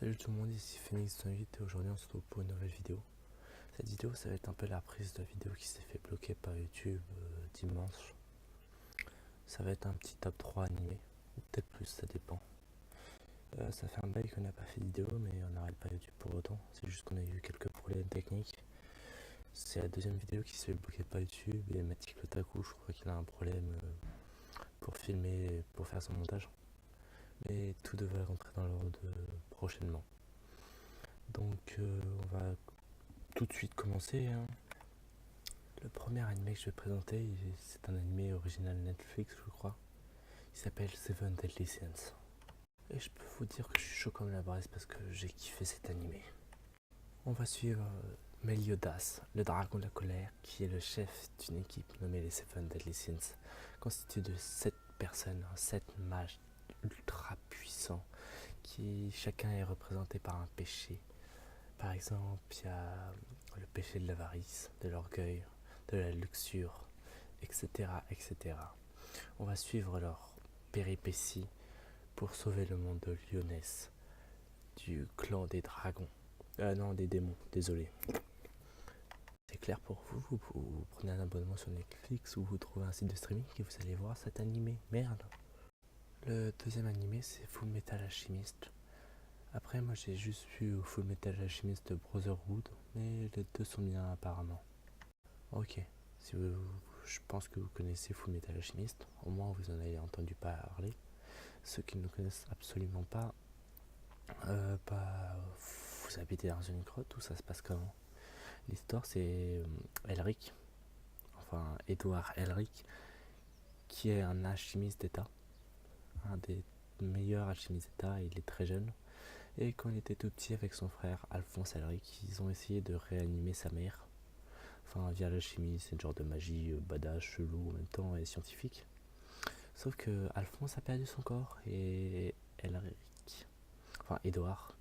Salut tout le monde, ici Phoenix108 et aujourd'hui on se retrouve pour une nouvelle vidéo. Cette vidéo ça va être un peu la prise de vidéo qui s'est fait bloquer par YouTube dimanche. Ça va être un petit top 3 animé, ou peut-être plus, ça dépend. Ça fait un bail qu'on n'a pas fait de vidéo mais on n'arrête pas YouTube pour autant, c'est juste qu'on a eu quelques problèmes techniques. C'est la deuxième vidéo qui se fait bloquer par YouTube et Matic Lotaku, je crois qu'il a un problème pour filmer, pour faire son montage. Mais tout devrait rentrer dans l'ordre prochainement. Donc on va tout de suite commencer, hein. Le premier animé que je vais présenter, c'est un animé original Netflix, je crois. Il s'appelle Seven Deadly Sins. Et je peux vous dire que je suis chaud comme la braise parce que j'ai kiffé cet animé. On va suivre Meliodas, le dragon de la colère, qui est le chef d'une équipe nommée les Seven Deadly Sins, constituée de 7 personnes, 7 mages ultra puissants, qui chacun est représenté par un péché. Par exemple, il y a le péché de l'avarice, de l'orgueil, de la luxure, etc., etc. On va suivre leur péripéties pour sauver le monde de Lyonès, du clan des dragons. Non, des démons, désolé. C'est clair pour vous, vous prenez un abonnement sur Netflix ou vous trouvez un site de streaming et vous allez voir cet animé. Merde. Le deuxième animé, c'est Full Metal Alchemist. Après, moi j'ai juste vu Full Metal Alchemist Brotherhood, mais les deux sont bien apparemment. Ok, si vous, je pense que vous connaissez Full Metal Alchemist, au moins vous en avez entendu parler. Ceux qui ne connaissent absolument pas, vous habitez dans une grotte, où ça se passe comment? L'histoire c'est Elric, enfin Edward Elric, qui est un alchimiste d'État, un des meilleurs alchimistes d'État, il est très jeune. Et quand il était tout petit avec son frère Alphonse Elric, ils ont essayé de réanimer sa mère. Enfin, via l'alchimie, c'est une genre de magie badass, chelou en même temps et scientifique. Sauf que Alphonse a perdu son corps et Elric, enfin Edouard,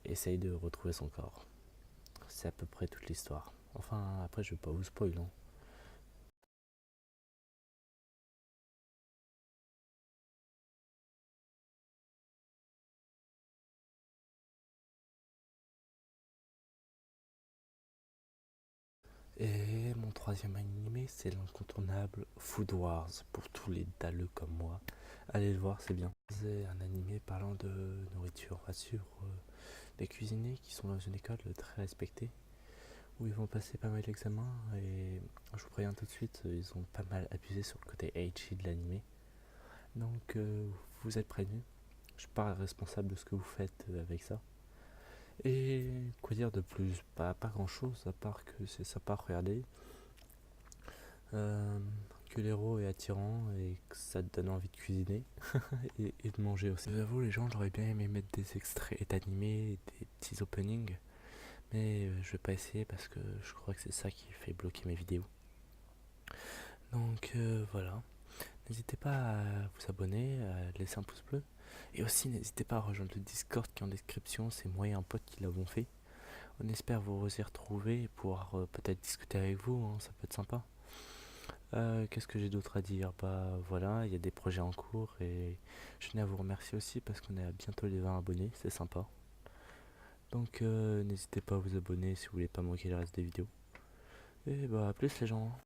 essaye de retrouver son corps. C'est à peu près toute l'histoire. Enfin, après, je vais pas vous spoiler, hein. Et mon troisième animé, c'est l'incontournable Food Wars. Pour tous les dalleux comme moi, allez le voir, c'est bien. C'est un animé parlant de nourriture. On va suivre des cuisiniers qui sont dans une école très respectée, où ils vont passer pas mal d'examens. Et je vous préviens tout de suite, ils ont pas mal abusé sur le côté ecchi de l'animé. Donc vous êtes prévenus. Je suis pas responsable de ce que vous faites avec ça. Et quoi dire de plus? Pas grand chose, à part que c'est sympa à regarder. Euh, que l'héros est attirant et que ça te donne envie de cuisiner et de manger aussi. J'avoue, les gens, j'aurais bien aimé mettre des extraits d'animés, des petits openings, mais je vais pas essayer parce que je crois que c'est ça qui fait bloquer mes vidéos. Donc voilà, n'hésitez pas à vous abonner, à laisser un pouce bleu. Et aussi, n'hésitez pas à rejoindre le Discord qui est en description, c'est moi et un pote qui l'avons fait. On espère vous y retrouver et pouvoir peut-être discuter avec vous, hein, ça peut être sympa. Qu'est-ce que j'ai d'autre à dire? Bah voilà, il y a des projets en cours et je tenais à vous remercier aussi parce qu'on est à bientôt les 20 abonnés, c'est sympa. Donc n'hésitez pas à vous abonner si vous voulez pas manquer le reste des vidéos. Et bah à plus les gens.